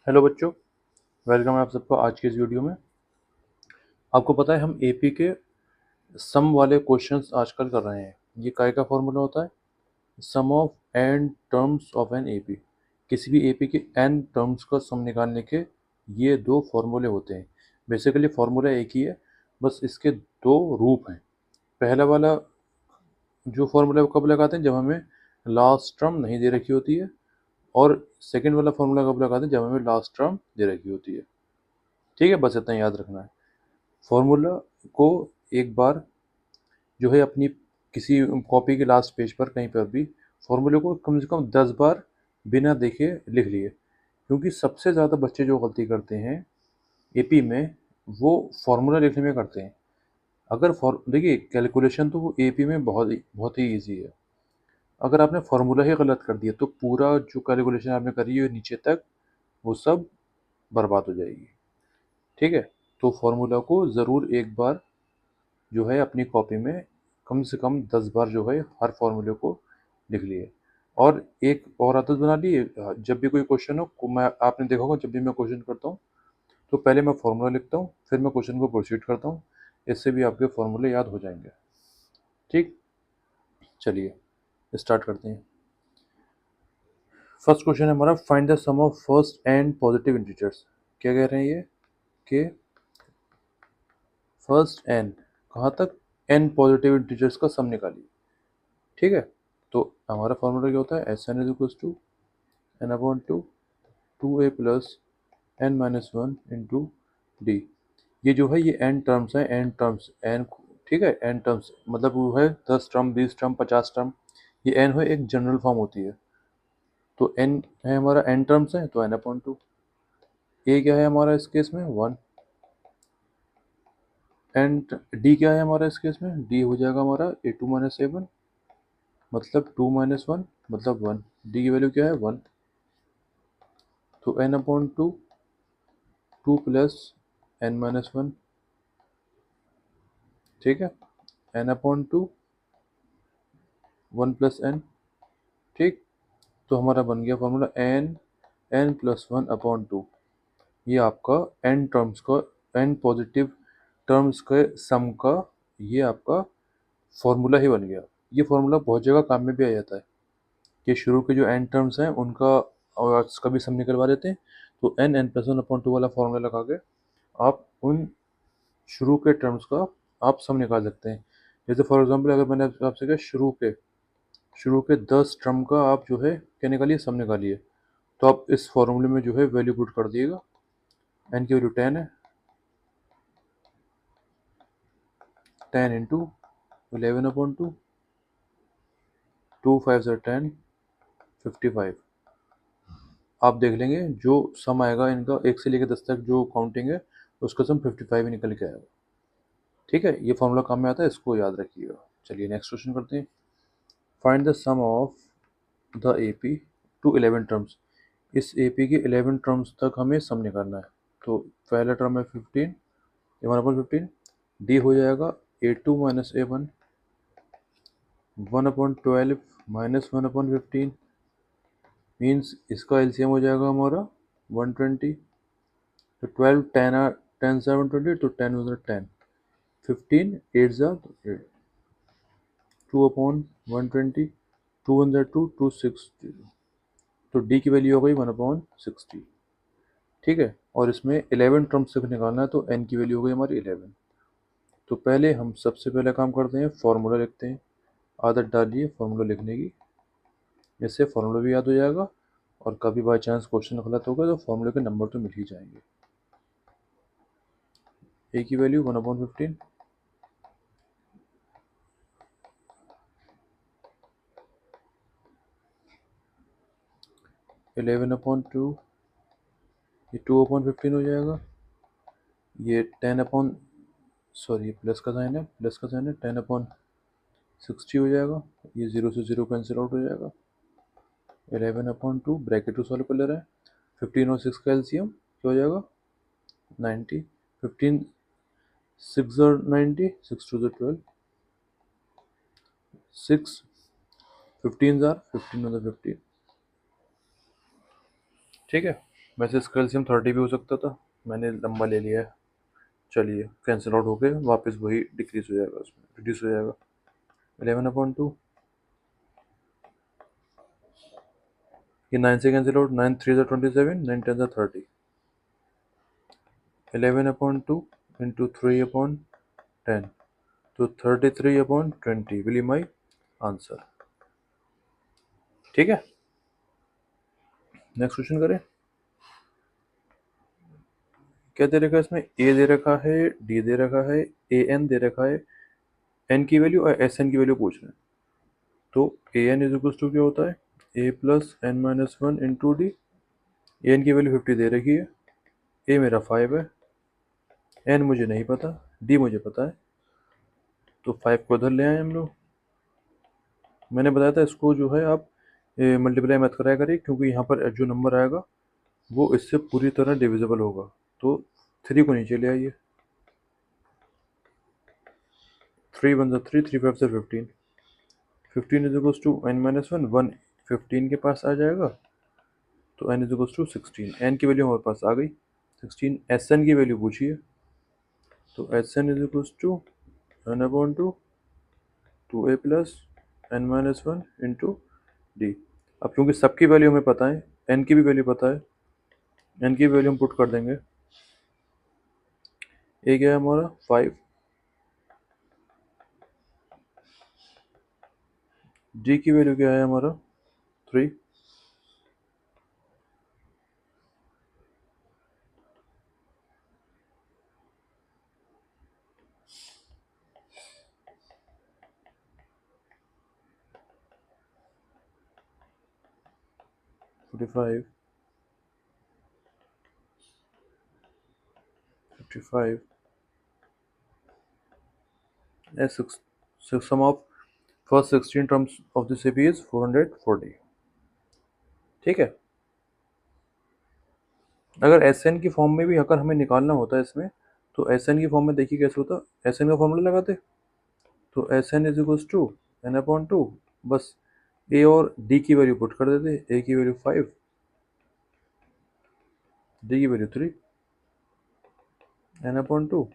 Hello बच्चों, welcome है आप सबका आज के इस वीडियो में। आपको पता है हम एपी के सम वाले क्वेश्चंस आजकल कर रहे हैं। ये काय का फॉर्मूला होता है? Sum of n terms of N AP. किसी भी एपी के एन टर्म्स का सम निकालने के ये दो फॉर्मूले होते हैं। बेसिकली फॉर्मूला एक ही है, बस इसके दो रूप हैं। पहला वाला जो फॉर्मूला कब लगाते हैं? जब हमें लास्ट टर्म नहीं दे रखी होती है, और सेकेंड वाला फॉर्मूला कब लगाते हैं? जब हमें लास्ट टर्म दे रखी होती है। ठीक है, बस इतना याद रखना है। फॉर्मूला को एक बार जो है अपनी किसी कॉपी के लास्ट पेज पर कहीं पर भी फॉर्मूले को कम से कम 10 बार बिना देखे लिख लिए, क्योंकि सबसे ज़्यादा बच्चे जो गलती करते हैं एपी में वो फॉर्मूला लिखने में करते हैं। अगर देखिए, कैलकुलेशन तो वो एपी में बहुत ही ईजी है। अगर आपने फॉर्मूला ही गलत कर दिया तो पूरा जो कैलकुलेशन आपने करी है नीचे तक वो सब बर्बाद हो जाएगी। ठीक है, तो फॉर्मूला को ज़रूर एक बार जो है अपनी कॉपी में कम से कम 10 बार जो है हर फॉर्मूले को लिख लिए। और एक और आदत बना ली, जब भी कोई क्वेश्चन हो मैं आपने देखा होगा, जब भी मैं क्वेश्चन करता हूँ तो पहले मैं फॉर्मूला लिखता हूँ, फिर मैं क्वेश्चन को प्रोसीड करता हूँ। इससे भी आपके फॉर्मूले याद हो जाएंगे। ठीक, चलिए स्टार्ट करते हैं। फर्स्ट क्वेश्चन है हमारा, find the sum of first and positive integers. क्या कह रहे हैं ये कि फर्स्ट एन कहाँ तक? एन पॉजिटिव इंटीजर्स का सम निकालिए। ठीक है, तो हमारा फॉर्मूला क्या होता है? S N is equals to N upon two A plus N minus one into D. ये जो है ये एन टर्म्स है, एन टर्म्स एन। ठीक है, एन टर्म्स मतलब वो है 10 टर्म, 20 टर्म, 50 टर्म। ये एन है एक जनरल फॉर्म होती है। तो एन है हमारा, एन टर्म्स है तो एन अपॉन टू। ए क्या है हमारा इस केस में? वन। एंड डी क्या है हमारा इस केस में? डी हो जाएगा हमारा A two minus A one, मतलब टू माइनस वन मतलब वन। डी की वैल्यू क्या है? वन। तो N upon two, two plus N minus one. ठीक है, N upon two, one plus N. ठीक, तो हमारा बन गया formula N, N plus one upon two. ये आपका एन टर्म्स का, एन पॉजिटिव टर्म्स के सम का ये आपका फॉर्मूला ही बन गया। ये फॉर्मूला बहुत जगह काम में भी आ जाता है कि शुरू के जो एन टर्म्स हैं उनका और उसका भी सम निकलवा देते हैं। तो N, N plus one upon two वाला फॉर्मूला लगा के आप उन शुरू के टर्म्स का आप सम निकाल सकते हैं। जैसे फॉर एग्जांपल अगर मैंने आपसे कहा शुरू के 10 टर्म का आप जो है क्या निकालिए? सम निकालिए। तो आप इस फॉर्मूले में जो है वैल्यू पुट कर दिएगा। एन की वैल्यू 10 है, 10 into 11 upon two, two five ज़र 10, 55। आप देख लेंगे जो सम आएगा इनका 1 से लेकर 10 तक जो काउंटिंग है उसका सम 55 ही निकल के आएगा। ठीक है, ये फॉर्मूला काम में आता है, इसको याद रखिएगा। चलिए नेक्स्ट क्वेश्चन करते हैं। Find the sum of the AP to 11 terms. इस एपी के 11 टर्म्स तक हमें सम निकालना है। तो पहला टर्म है 15, ए वन अपॉन 15। डी हो जाएगा a two minus A one, one upon 12 minus one upon 15। Means इसका एलसीएम हो जाएगा हमारा 120। तो 12 10 10 7 20, तो 10 वन 10, 15 8 ज़ा 8, टू अपॉन 120, टू वन ज़ा टू, टू सिक्स। तो डी की वैल्यू हो गई 1/60। ठीक है, और इसमें 11 टर्म्स तक निकालना है तो एन की वैल्यू हो गई हमारी 11। तो पहले हम सबसे पहले काम करते हैं, फॉर्मूला लिखते हैं। आदत डालिए फॉर्मूला लिखने की, इससे फॉर्मूला भी याद हो जाएगा और कभी बाई चांस क्वेश्चन गलत होगा तो फॉर्मूले के नंबर तो मिल ही जाएंगे। ए की वैल्यू 1/15, इलेवन अपॉन टू, ये 2/15 हो जाएगा। ये 10 अपॉन, सॉरी प्लस का साइन है, प्लस का साइन है, 10/60 हो जाएगा। ये 0 से 0 कैंसिल आउट हो जाएगा। 11/2 ब्रैकेट टू सॉल्व कर ले रहे हैं। 15 और 6 का एलसीएम क्या हो जाएगा? 90। 15 6 और 90, 6 टू 12, 6 15 जार 15 15। ठीक है, वैसे इसका एलसीएम 30 भी हो सकता था, मैंने लंबा ले लिया है। चलिए कैंसिल आउट हो गए, वापस वही डिक्रीज हो जाएगा, उसमें रिड्यूस हो जाएगा। 11/2, ये 9 से कैंसिल आउट, 9 3 ज़ा 27, 9 10 ज़ा 30। 11/2 इंटू 3/10, तो 33/20 विल बी माई आंसर। ठीक है, नेक्स्ट क्वेश्चन करें। क्या दे रखा है इसमें? ए दे रखा है, डी दे रखा है, ए एन दे रखा है, एन की वैल्यू और एस एन की वैल्यू पूछ रहे हैं। तो a n is equal to क्या होता है? A plus N minus one into d. A n की वैल्यू 50 दे रखी है, ए मेरा 5 है, एन मुझे नहीं पता, डी मुझे पता है, तो 5 को उधर ले आए हम लोग। मैंने बताया था इसको जो है आप मल्टीप्लाई मत कराया करिए, क्योंकि यहाँ पर जो नंबर आएगा वो इससे पूरी तरह डिविजिबल होगा। तो 3 को नीचे ले आइए, 3 1 3, 3 5 15, 15 is equal to N minus one, 1 15 के पास आ जाएगा, तो एन इज इक्वल टू 16। एन की वैल्यू हमारे पास आ गई 16। एस एन की वैल्यू पूछिए, तो S N is equal to N upon two A plus N minus one into D. अब क्योंकि सबकी वैल्यू हमें पता है, एन की भी वैल्यू पता है, एन की वैल्यू हम पुट कर देंगे। ए क्या है हमारा? 5, डी की वैल्यू क्या है हमारा? 3, 45, 55, and 6 sum of first 16 terms of this AP is 440। ठीक है, अगर एस एन की फॉर्म में भी अगर हमें निकालना होता है इसमें, तो एस एन की फॉर्म में देखिए कैसे होता। एस एन का फॉर्मूला लगाते, तो S N is equal to N upon two, बस ए और डी की वैल्यू पुट कर देते। ए की वैल्यू 5, डी की value 3, N upon two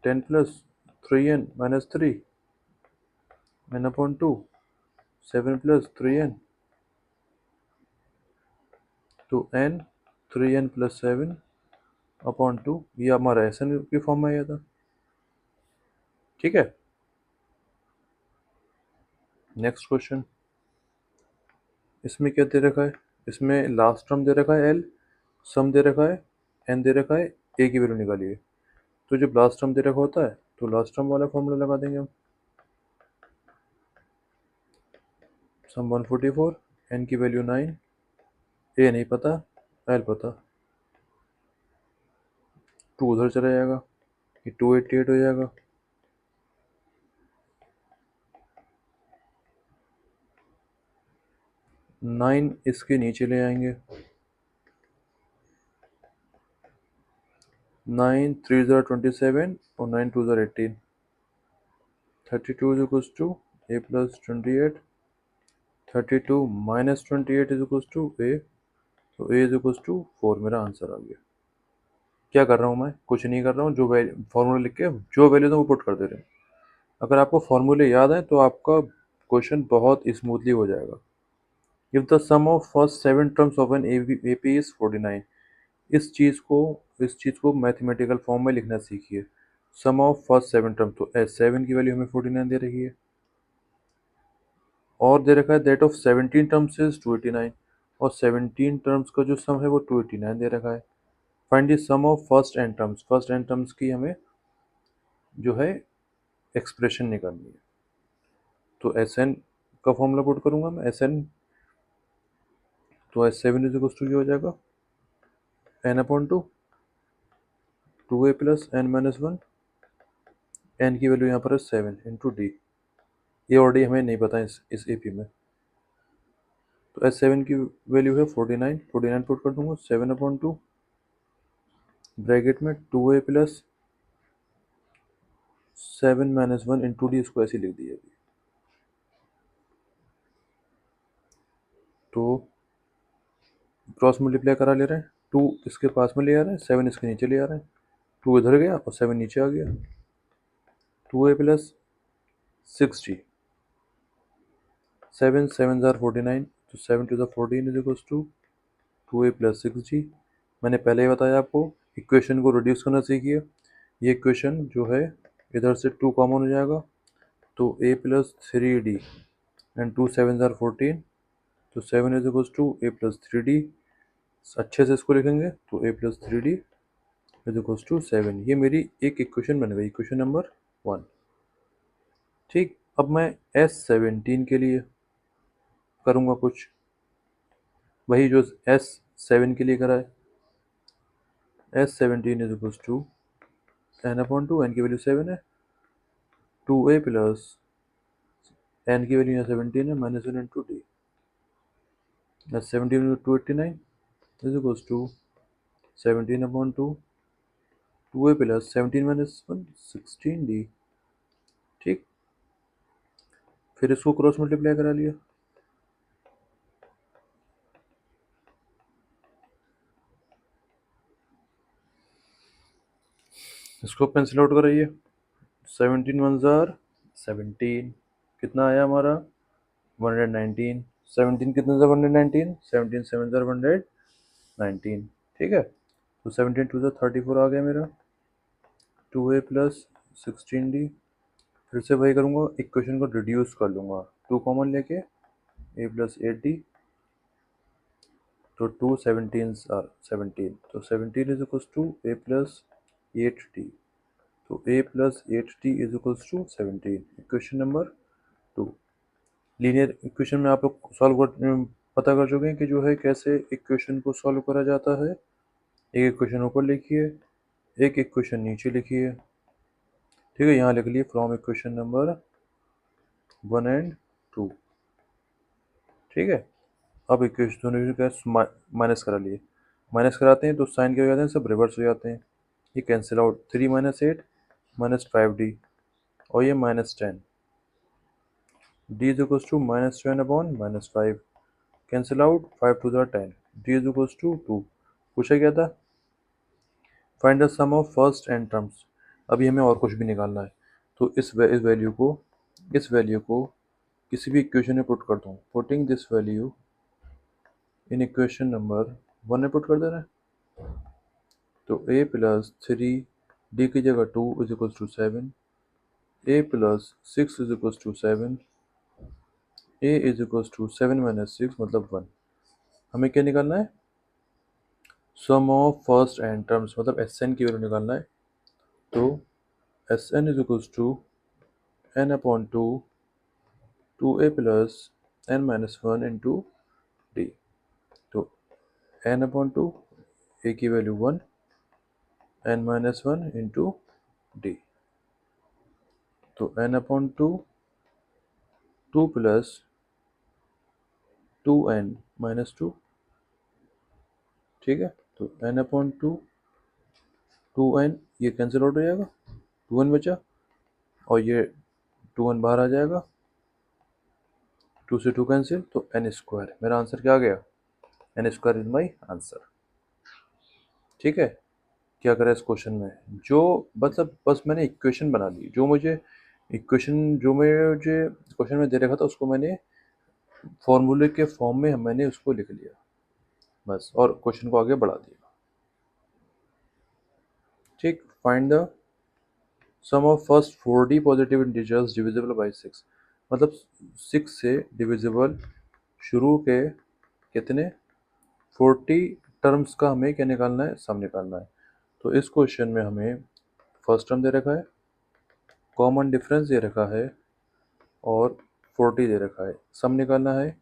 10 plus 3n minus 3, N upon two 7 plus 3n, तो n 3n plus 7 upon two, ये हमारा एस एन की फॉर्म में आया था। ठीक है, नेक्स्ट क्वेश्चन। इसमें क्या दे रखा है? इसमें लास्ट टर्म दे रखा है एल, सम दे रखा है, एन दे रखा है, ए की वैल्यू निकालिए। तो जब लास्ट टर्म दे रखा होता है तो लास्ट टर्म वाला फॉर्मूला लगा देंगे हम। सम 144, एन की वैल्यू 9, ए नहीं पता, एल पता, 2 उधर चला जाएगा, ये 288 हो जाएगा। नाइन इसके नीचे ले आएंगे, 9 3 ज़रा 27 और 9 2 ज़रा 18, 32 is equal to A plus 28, 32 माइनस 28 इज इक्वल टू ए, तो ए इज इक्वल टू 4 मेरा आंसर आ गया। क्या कर रहा हूँ मैं? कुछ नहीं कर रहा हूँ, जो फॉर्मूला लिख के जो वैल्यू था वो पुट कर दे रहे हैं। अगर आपको फॉर्मूले याद है तो आपका क्वेश्चन बहुत स्मूथली हो जाएगा। If the sum of first 7 terms of N AP is 49, इस चीज़ को मैथमेटिकल फॉर्म में लिखना सीखिए। सम ऑफ फर्स्ट 7 टर्म, तो एस 7 की वैल्यू हमें 49 दे रही है, और दे रखा है दैट ऑफ 17 टर्म्स इज 289, और 17 टर्म्स का जो सम है वो 289 दे रखा है। Find the sum of first n terms, first n terms की हमें जो है एक्सप्रेशन निकालनी है। तो एस एन का फॉर्मूला पुट करूंगा मैं, एस एन, तो एस 7 इज इक्वल टू क्या हो जाएगा? एन अपॉन टू ए plus N minus one, n की वैल्यू यहाँ पर है 7 इंटू डी। ये ऑलरेडी हमें नहीं पता इस एपी में, तो एस 7 की वैल्यू है 49, 49 पुट कर दूंगा, 7/2 ब्रैकेट में 2a plus 7 minus one into D, इसको ऐसे लिख दिया अभी। तो क्रॉस मल्टीप्लाई करा ले रहे हैं, 2 इसके पास में ले आ रहे हैं, 7 इसके नीचे ले आ रहे हैं, 2 इधर गया और 7 नीचे आ गया, 2a प्लस 6g, 7 7 जार 49, तो 7 to the 14 is equals to 2a plus 6g। मैंने पहले ही बताया आपको, इक्वेशन को रिड्यूस करना सीखिए। ये इक्वेशन जो है इधर से 2 कॉमन हो जाएगा, तो a plus 3d and 2 7 jar 14, तो 7 is equals to a plus 3d। अच्छे से इसको लिखेंगे तो a plus 3d is equals to 7। ये मेरी एक इक्वेशन बन गई, इक्वेशन नंबर 1। ठीक, अब मैं S17 के लिए करूँगा कुछ वही जो S7 के लिए करा है। S17 is equals to n/2, n की वैल्यू 7 है, 2a प्लस n की वैल्यू यहाँ 17 है, -1 into D. S17 289 is equals to 17/2, 2a plus 17 minus 1 16d। ठीक, फिर इसको क्रॉस मल्टीप्लाई करा लिया, इसको पेंसिल आउट कराइए, 17 1 जार 17, कितना आया हमारा 119, 17 कितने जार 119, 17 7 जार 119। ठीक है, तो 17 2 जार 34 आ गया मेरा, 2a प्लस 16d। फिर से वही करूँगा, इक्वेशन को रिड्यूस कर लूँगा, 2 कॉमन लेके a प्लस 8d, तो 2 17 आर 17, तो 17 is equals to a plus 8d, तो a plus 8d is equals to 17, equation number 2। Linear equation में आप लोग सॉल्व कर पता कर चुके हैं कि जो है कैसे इक्वेशन को सॉल्व करा जाता है। एक इक्वेशन ऊपर लिखिए, एक इक्वेशन नीचे लिखिए। ठीक है, यहाँ लिख लिए फ्रॉम इक्वेशन नंबर 1 एंड 2। ठीक है, अब इक्वेशन दोनों का माइनस करा लिए, माइनस कराते हैं तो साइन क्या हो जाते हैं, सब रिवर्स हो जाते हैं, ये cancel out, 3 minus 8 minus 5d, और ये -10, d is equals to -10/-5, cancel out, 5 to the 10, d is equals to 2। पूछा क्या था, find the sum of first and terms. अभी हमें और कुछ भी निकालना है, तो इस वैल्यू को किसी भी इक्वेशन में पुट कर दूँ, putting this value in equation number 1 में पुट कर देना है, तो a प्लस 3d की जगह 2 is equals to 7, a plus 6 is equals to 7, a is equals to 7 minus 6 मतलब 1। हमें क्या निकालना है, sum of first and terms, मतलब Sn की वैल्यू निकालना है, तो Sn is equals to n/2 2a plus n minus 1 into D, तो n/2 a की वैल्यू 1, n माइनस 1 इंटू डी, तो n/2 2 प्लस 2n माइनस 2। ठीक है, तो n/2 2n, ये कैंसिल आउट हो जाएगा, 2n बचा, और ये 2n बाहर आ जाएगा, 2 से 2 कैंसिल, तो n स्क्वायर। मेरा आंसर क्या आ गया, n square is my answer. ठीक है, क्या करें इस क्वेश्चन में, जो मतलब बस मैंने इक्वेशन बना ली, जो मुझे क्वेश्चन में दे रखा था उसको मैंने फॉर्मूले के फॉर्म में मैंने उसको लिख लिया बस, और क्वेश्चन को आगे बढ़ा दिया। ठीक, find the sum of first 4d positive integers divisible by 6, मतलब 6 से डिविजिबल शुरू के कितने 40 टर्म्स का हमें क्या निकालना है, सम निकालना है। तो इस क्वेश्चन में हमें फर्स्ट टर्म दे रखा है, कॉमन डिफरेंस दे रखा है, और 40 दे रखा है, सम निकालना है।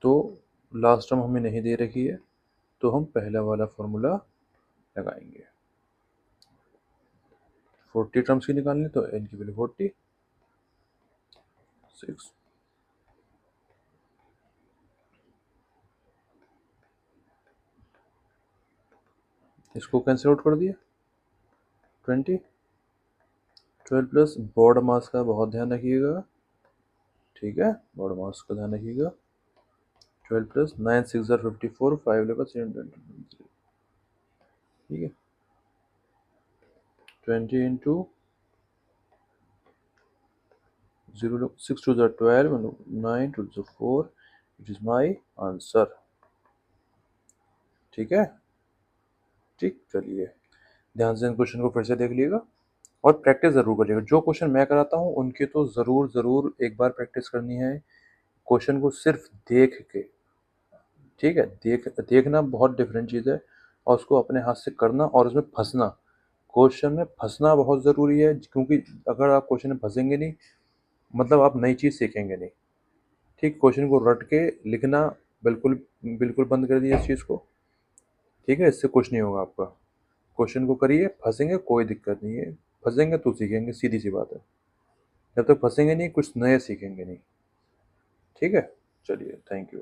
तो लास्ट टर्म हमें नहीं दे रखी है, तो हम पहला वाला फॉर्मूला लगाएंगे, 40 टर्म्स की निकालनी, तो n की वैल्यू 46, इसको कैंसिल आउट कर दिया, 20, 12 प्लस बोर्ड मास का बहुत ध्यान रखिएगा। ठीक है, बोर्ड मास का ध्यान रखिएगा, 12 प्लस 9 6 54, 5 लेगा 720, ठीक है। 20 into 0 6 2 12 9 2 4, it is my answer. ठीक है, ठीक, चलिए ध्यान से इन क्वेश्चन को फिर से देख लीजिएगा और प्रैक्टिस ज़रूर करिएगा। जो क्वेश्चन मैं कराता हूँ उनकी तो ज़रूर एक बार प्रैक्टिस करनी है, क्वेश्चन को सिर्फ देख के, ठीक है। देखना बहुत डिफरेंट चीज़ है और उसको अपने हाथ से करना और उसमें फंसना, क्वेश्चन में फंसना बहुत ज़रूरी है, क्योंकि अगर आप क्वेश्चन में फंसेंगे नहीं मतलब आप नई चीज़ सीखेंगे नहीं। ठीक, क्वेश्चन को रट के लिखना बिल्कुल बिल्कुल बंद कर दिए इस चीज़ को, ठीक है। इससे कुछ नहीं होगा आपका। क्वेश्चन को करिए, फंसेंगे कोई दिक्कत नहीं है, फंसेंगे तो सीखेंगे, सीधी सी बात है। जब तक फंसेंगे नहीं कुछ नया सीखेंगे नहीं, ठीक है। चलिए, थैंक यू।